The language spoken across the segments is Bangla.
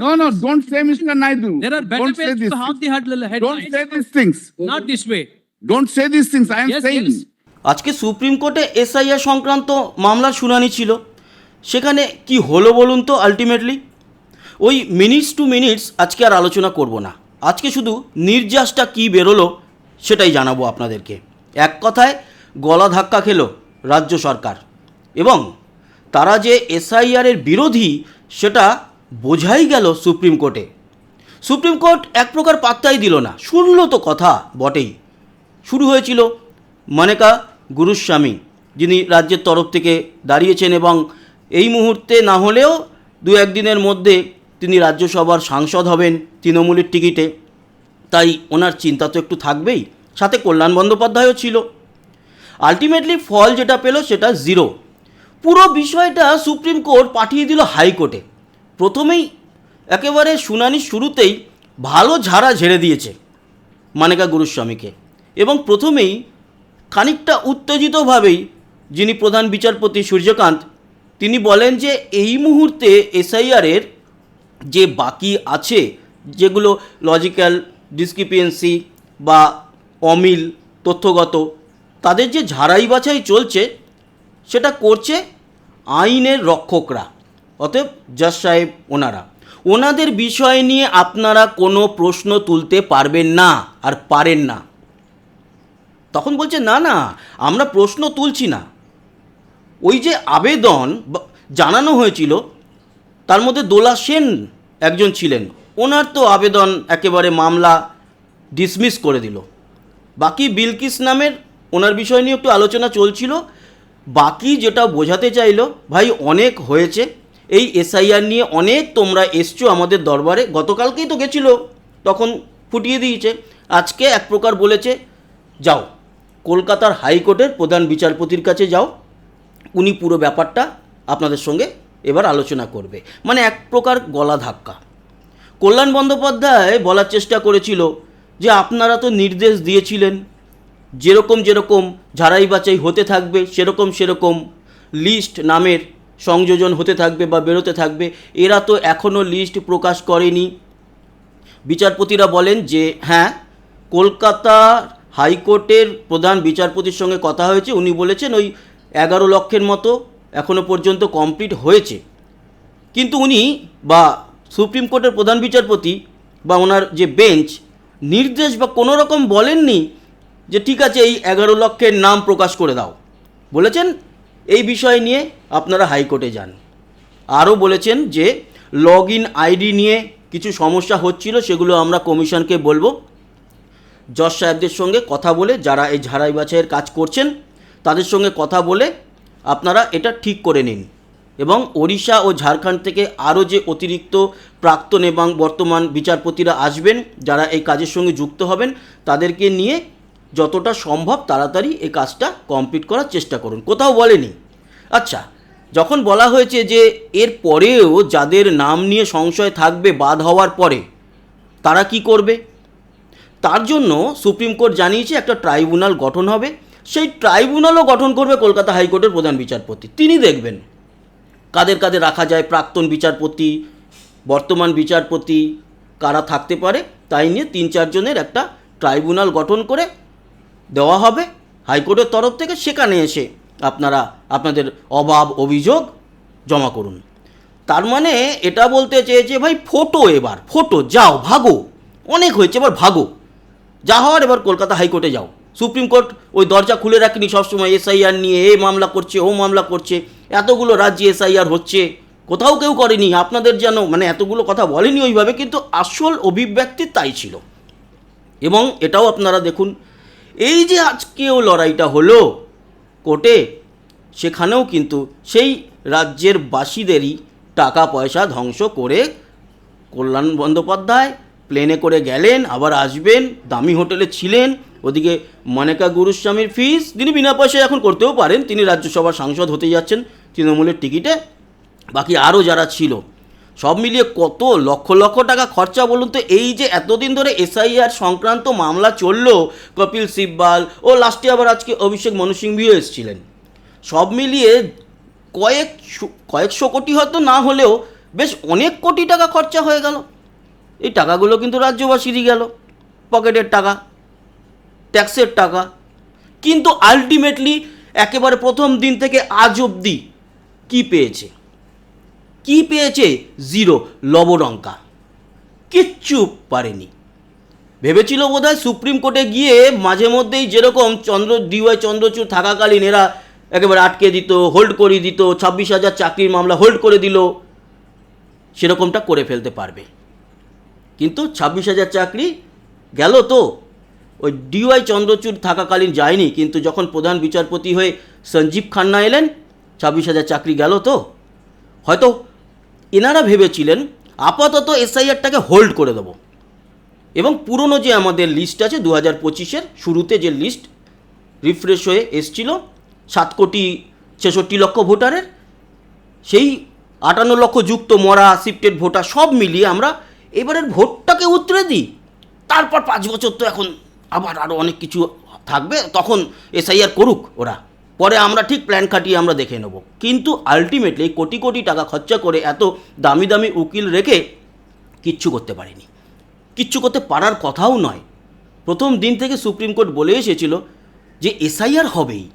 No, no, don't say Mr. Naidu. There are better Don't say ways this. to have the Don't headlines. say these things. Not this way. Don't say these things. I am Yes, saying. yes. আজকে সুপ্রিম কোর্টে এসআইআর সংক্রান্ত মামলার শুনানি ছিল। সেখানে কি হলো বলুন তো আলটিমেটলি? ওই মিনিটস টু মিনিটস আজকে আর আলোচনা করব না। আজকে শুধু নির্যাসটা কি বেরোলো সেটাই জানাবো আপনাদেরকে। এক কথায় গলা ধাক্কা খেলো রাজ্য সরকার, এবং তারা যে এসআইআরের বিরোধী সেটা বোঝাই গেল সুপ্রিম কোর্টে। সুপ্রিম কোর্ট এক প্রকার পাত্তাই দিল না, শুনলো তো কথা বটেই। শুরু হয়েছিল মানেকা গুরুস্বামী, যিনি রাজ্যের তরফ থেকে দাঁড়িয়েছেন এবং এই মুহূর্তে না হলেও দু একদিনের মধ্যে তিনি রাজ্যসভার সাংসদ হবেন তৃণমূলের টিকিটে। তাই ওনার চিন্তা তো একটু থাকবেই, সাথে কল্যাণ বন্দ্যোপাধ্যায়ও ছিল। আলটিমেটলি ফল যেটা পেল সেটা জিরো। পুরো বিষয়টা সুপ্রিম কোর্ট পাঠিয়ে দিল হাইকোর্টে। প্রথমেই একেবারে শুনানির শুরুতেই ভালো ঝাড়া ঝেড়ে দিয়েছে মানেকা গুরুস্বামীকে, এবং প্রথমেই খানিকটা উত্তেজিতভাবেই যিনি প্রধান বিচারপতি সূর্যকান্ত তিনি বলেন যে এই মুহূর্তে এসআইআরের যে বাকি আছে, যেগুলো লজিক্যাল ডিসক্রিপেন্সি বা অমিল তথ্যগত, তাদের যে ঝাড়াই বাছাই চলছে সেটা করছে আইনের রক্ষকরা, অতএব জাজ সাহেব ওনাদের বিষয় নিয়ে আপনারা কোনো প্রশ্ন তুলতে পারবেন না আর পারেন না। তখন বলছে না না, আমরা প্রশ্ন তুলছি না। ওই যে আবেদন জানানো হয়েছিল তার মধ্যে দোলা সেন একজন ছিলেন, ওনার তো আবেদন একেবারে মামলা ডিসমিস করে দিল। বাকি বিলকিস নামের ওনার বিষয় নিয়ে একটু আলোচনা চলছিল। বাকি যেটা বোঝাতে চাইলো, ভাই অনেক হয়েছে এই এসআইআর নিয়ে, অনেক তোমরা এসছো আমাদের দরবারে, গতকালকেই তো গেছিল, তখন ফুটিয়ে দিয়েছে। আজকে এক প্রকার বলেছে যাও কলকাতার হাইকোর্টের প্রধান বিচারপতির কাছে যাও, উনি পুরো ব্যাপারটা আপনাদের সঙ্গে এবার আলোচনা করবে। মানে এক প্রকার গলা ধাক্কা। কল্যাণ বন্দ্যোপাধ্যায় বলার চেষ্টা করেছিল যে আপনারা তো নির্দেশ দিয়েছিলেন যেরকম যেরকম ঝাড়াই বাছাই হতে থাকবে সেরকম লিস্ট নামের সংযোজন হতে থাকবে বা বেরোতে থাকবে। এরা তো এখনও লিস্ট প্রকাশ করেনি। বিচারপতিরা বলেন যে হ্যাঁ, কলকাতা হাইকোর্টের প্রধান বিচারপতির সঙ্গে কথা হয়েছে, উনি বলেছেন ওই 11 লক্ষের মতো এখনও পর্যন্ত কমপ্লিট হয়েছে। কিন্তু উনি বা সুপ্রিম কোর্টের প্রধান বিচারপতি বা ওনার যে বেঞ্চ নির্দেশ বা কোনো রকম বলেননি যে ঠিক আছে এই 11 লক্ষের নাম প্রকাশ করে দাও। বলেছেন এই বিষয় নিয়ে আপনারা হাইকোর্টে যান। আরও বলেছেন যে লগ ইন আইডি নিয়ে কিছু সমস্যা হচ্ছিল, সেগুলো আমরা কমিশনকে বলবো। জজ সাহেবদের সঙ্গে কথা বলে, যারা এই ঝাড়াই বাছাইয়ের কাজ করছেন তাদের সঙ্গে কথা বলে আপনারা এটা ঠিক করে নিন। এবং ওড়িশা ও ঝাড়খণ্ড থেকে আরও যে অতিরিক্ত প্রাক্তন এবং বর্তমান বিচারপতিরা আসবেন, যারা এই কাজের সঙ্গে যুক্ত হবেন, তাদেরকে নিয়ে যতটা সম্ভব তাড়াতাড়ি এই কাজটা কমপ্লিট করার চেষ্টা করুন। কোথাও বলেনি। আচ্ছা, যখন বলা হয়েছে যে এর পরেও যাদের নাম নিয়ে সংশয় থাকবে বাদ হওয়ার পরে তারা কি করবে, তার জন্য সুপ্রিম কোর্ট জানিয়েছে একটা ট্রাইব্যুনাল গঠন হবে। সেই ট্রাইব্যুনালও গঠন করবে কলকাতা হাইকোর্টের প্রধান বিচারপতি। তিনি দেখবেন কাদের কাদের রাখা যায়, প্রাক্তন বিচারপতি, বর্তমান বিচারপতি কারা থাকতে পারে, তাই নিয়ে 3-4 জনের একটা ট্রাইব্যুনাল গঠন করে দেওয়া হবে হাইকোর্টের তরফ থেকে। সেখানে এসে আপনারা আপনাদের অভাব অভিযোগ জমা করুন। তার মানে এটা বলতে চেয়েছে ভাই এবার ফটো যাও, ভাগো, অনেক হয়েছে, এবার ভাগো, যা হওয়ার এবার কলকাতা হাইকোর্টে যাও। সুপ্রিম কোর্ট ওই দরজা খুলে রাখেনি সবসময়, এসআইআর নিয়ে এ মামলা করছে ও মামলা করছে, এতগুলো রাজ্যে এসআইআর হচ্ছে, কোথাও কেউ করেনি, আপনাদের যেন মানে এতগুলো কথা বলেনি ওইভাবে, কিন্তু আসল অভিব্যক্তি তাই ছিল। এবং এটাও আপনারা দেখুন, এই যে আজকেও লড়াইটা হলো কোর্টে, সেখানেও কিন্তু সেই রাজ্যের বাসীদেরই টাকা পয়সা ধ্বংস করে কল্যাণ বন্দ্যোপাধ্যায় প্লেনে করে গেলেন, আবার আসবেন, দামি হোটেলে ছিলেন। ওদিকে মানেকা গুরুস্বামীর ফিস তিনি বিনা পয়সায় এখন করতেও পারেন, তিনি রাজ্যসভার সাংসদ হতে যাচ্ছেন তৃণমূলের টিকিটে। বাকি আরও যারা ছিল সব মিলিয়ে কত লক্ষ লক্ষ টাকা খরচা বলুন তো। এই যে এতদিন ধরে এসআইআর সংক্রান্ত মামলা চললো, কপিল সিব্বাল ও লাস্টে আবার আজকে অভিষেক মনু সিংভিও এসেছিলেন, সব মিলিয়ে কয়েকশো কোটি হয়তো না হলেও বেশ অনেক কোটি টাকা খরচা হয়ে গেল। এই টাকাগুলো কিন্তু রাজ্যবাসীরই গেল, পকেটের টাকা, ট্যাক্সের টাকা। কিন্তু আলটিমেটলি একেবারে প্রথম দিন থেকে আজ অবধি কী পেয়েছে? কি পেয়েছে? জিরো, লবডঙ্কা, কিচ্ছু পারেনি। ভেবেছিল বোধহয় সুপ্রিম কোর্টে গিয়ে মাঝে মধ্যেই যেরকম ডিওয়াই চন্দ্রচূড় থাকাকালীন এরা একেবারে আটকে দিত, হোল্ড করে দিত, 26,000 চাকরির মামলা হোল্ড করে দিল, সেরকমটা করে ফেলতে পারবে। কিন্তু 26,000 চাকরি গেল তো ওই ডিওয়াই চন্দ্রচূড় থাকাকালীন যায়নি, কিন্তু যখন প্রধান বিচারপতি হয়ে সঞ্জীব খান্না এলেন 26,000 চাকরি গেল তো। হয়তো এনারা ভেবেছিলেন আপাতত এসআইআরটাকে হোল্ড করে দেবো, এবং পুরনো যে আমাদের লিস্ট আছে 2025-এর শুরুতে যে লিস্ট রিফ্রেশ হয়ে এসছিল 7,66,00,000 ভোটারের, সেই 58 লক্ষ যুক্ত মরা শিফটেড ভোটার সব মিলিয়ে আমরা এবারের ভোটটাকে উতরে দিই, তারপর 5 বছর তো এখন আবার আরও অনেক কিছু থাকবে, তখন এসআইআর করুক ওরা, পরে আমরা ঠিক প্ল্যান খাটিয়ে আমরা দেখে নেব। কিন্তু আলটিমেটলি কোটি কোটি টাকা খরচা করে এত দামি দামি উকিল রেখে কিচ্ছু করতে পারেনি, কিচ্ছু করতে পারার কথাও নয়। প্রথম দিন থেকে সুপ্রিম কোর্ট বলে এসেছিল যে এসআইআর হবেই,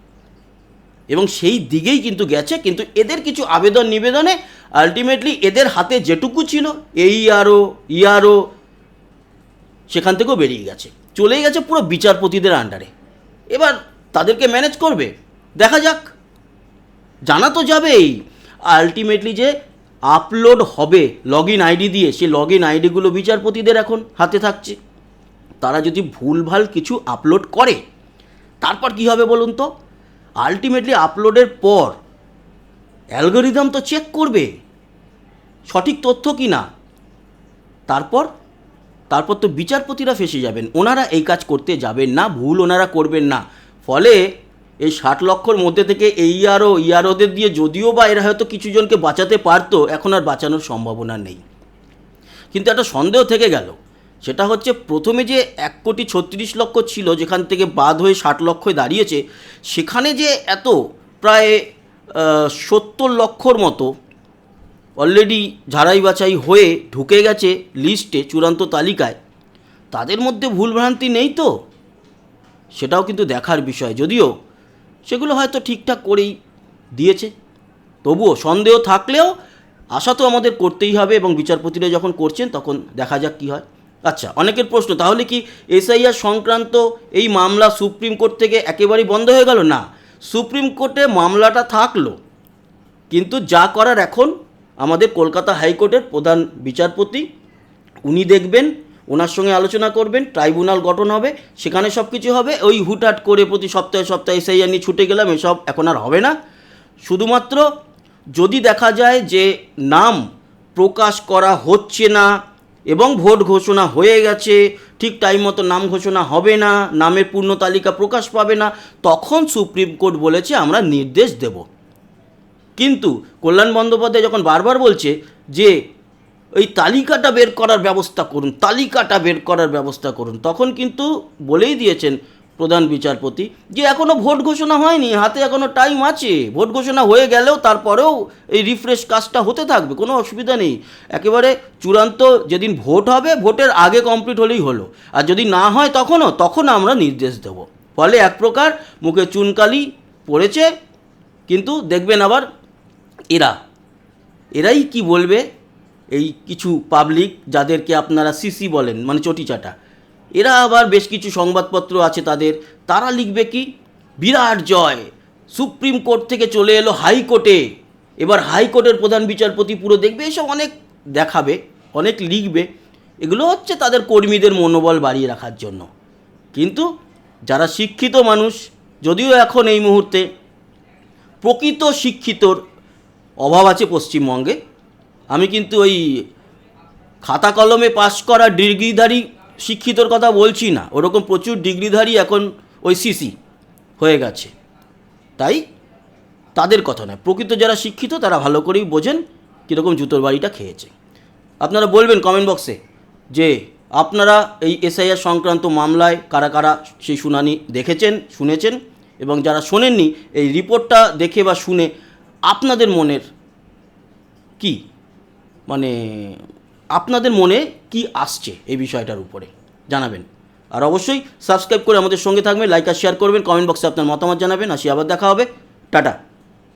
এবং সেই দিকেই কিন্তু গেছে। কিন্তু এদের কিছু আবেদন নিবেদনে আলটিমেটলি এদের হাতে যেটুকু ছিল ইআরও সেখান থেকেও বেরিয়ে গেছে, চলেই গেছে পুরো বিচারপতিদের আন্ডারে। এবার তাদেরকে ম্যানেজ করবে, দেখা যাক। জানা তো যাবেই আলটিমেটলি যে আপলোড হবে লগ ইন আইডি দিয়ে, সেই লগ ইন আইডিগুলো বিচারপতিদের এখন হাতে থাকছে। তারা যদি ভুলভাল কিছু আপলোড করে তারপর কি হবে বলুন তো? আলটিমেটলি আপলোডের পর অ্যালগোরিদম তো চেক করবে সঠিক তথ্য কি না, তারপর তো বিচারপতিরা ফেঁসে যাবেন। ওনারা এই কাজ করতে যাবেন না, ভুল ওনারা করবেন না। ফলে এই 60 লক্ষর মধ্যে থেকে ইআরওদের দিয়ে যদিও বা এরা হয়তো কিছু জনকে বাঁচাতে পারতো, এখন আর বাঁচানোর সম্ভাবনা নেই। কিন্তু একটা সন্দেহ থেকে গেল, সেটা হচ্ছে প্রথমে যে 1,36,00,000 ছিল, যেখান থেকে বাদ হয়ে 60 লক্ষয় দাঁড়িয়েছে, সেখানে যে এত প্রায় 70 লক্ষর মতো অলরেডি ঝাড়াই বাছাই হয়ে ঢুকে গেছে লিস্টে, চূড়ান্ত তালিকায়, তাদের মধ্যে ভুলভ্রান্তি নেই তো? সেটাও কিন্তু দেখার বিষয়। যদিও সেগুলো হয়তো ঠিকঠাক করেই দিয়েছে, তবুও সন্দেহ থাকলেও আশা তো আমাদের করতেই হবে, এবং বিচারপতিরা যখন করছেন তখন দেখা যাক কী হয়। আচ্ছা, অনেকের প্রশ্ন, তাহলে কি এসআইআর সংক্রান্ত এই মামলা সুপ্রিম কোর্ট থেকে একেবারেই বন্ধ হয়ে গেল? না, সুপ্রিম কোর্টে মামলাটা থাকলো, কিন্তু যা করার এখন আমাদের কলকাতা হাইকোর্টের প্রধান বিচারপতি উনি দেখবেন, ওনার সঙ্গে আলোচনা করবেন, ট্রাইব্যুনাল গঠন হবে, সেখানে সব কিছু হবে। ওই হুটহাট করে প্রতি সপ্তাহে এসআইআর নিয়ে ছুটে গেলাম, এসব এখন আর হবে না। শুধুমাত্র যদি দেখা যায় যে নাম প্রকাশ করা হচ্ছে না এবং ভোট ঘোষণা হয়ে গেছে, ঠিক টাইম মতো নাম ঘোষণা হবে না, নামের পূর্ণ তালিকা প্রকাশ পাবে না, তখন সুপ্রিম কোর্ট বলেছে আমরা নির্দেশ দেব। কিন্তু কল্যাণ বন্দ্যোপাধ্যায় যখন বারবার বলছে যে এই তালিকাটা বের করার ব্যবস্থা করুন, তখন কিন্তু বলেই দিয়েছেন প্রধান বিচারপতি যে এখনও ভোট ঘোষণা হয়নি, হাতে এখনও টাইম আছে। ভোট ঘোষণা হয়ে গেলেও তারপরেও এই রিফ্রেশ কাজটা হতে থাকবে, কোনো অসুবিধা নেই। একেবারে চূড়ান্ত যেদিন ভোট হবে, ভোটের আগে কমপ্লিট হলেই হলো, আর যদি না হয় তখন আমরা নির্দেশ দেব। ফলে এক প্রকার মুখে চুনকালি পড়েছে। কিন্তু দেখবেন আবার এরাই কি বলবে, এই কিছু পাবলিক যাদেরকে আপনারা সিসি বলেন, মানে চটিচাটা, এরা আবার বেশ কিছু সংবাদপত্র আছে তারা লিখবে কি বিরাট জয়, সুপ্রিম কোর্ট থেকে চলে এলো হাইকোর্টে, এবার হাইকোর্টের প্রধান বিচারপতি পুরো দেখবে, এসব অনেক দেখাবে, অনেক লিখবে। এগুলো হচ্ছে তাদের কর্মীদের মনোবল বাড়িয়ে রাখার জন্য। কিন্তু যারা শিক্ষিত মানুষ, যদিও এখন এই মুহূর্তে প্রকৃত শিক্ষিতর অভাব আছে পশ্চিমবঙ্গে, আমি কিন্তু ওই খাতা কলমে পাশ করা ডিগ্রিধারী শিক্ষিতর কথা বলছি না, ওরকম প্রচুর ডিগ্রিধারী এখন ওই সিসি হয়ে গেছে, তাই তাদের কথা নয়। প্রকৃত যারা শিক্ষিত তারা ভালো করেই বোঝেন কীরকম জুতোর বাড়িটা খেয়েছে। আপনারা বলবেন কমেন্ট বক্সে যে আপনারা এই এসআইআর সংক্রান্ত মামলায় কারা কারা সেই শুনানি দেখেছেন, শুনেছেন, এবং যারা শোনেননি এই রিপোর্টটা দেখে বা শুনে আপনাদের মনের কি মানে আপনাদের মনে কি আসছে এই বিষয়টার উপরে জানাবেন। আর অবশ্যই সাবস্ক্রাইব করে আমাদের সঙ্গে থাকবেন, লাইক আর শেয়ার করবেন, কমেন্ট বক্সে আপনার মতামত জানাবেন। আসি আবার দেখা হবে, টাটা।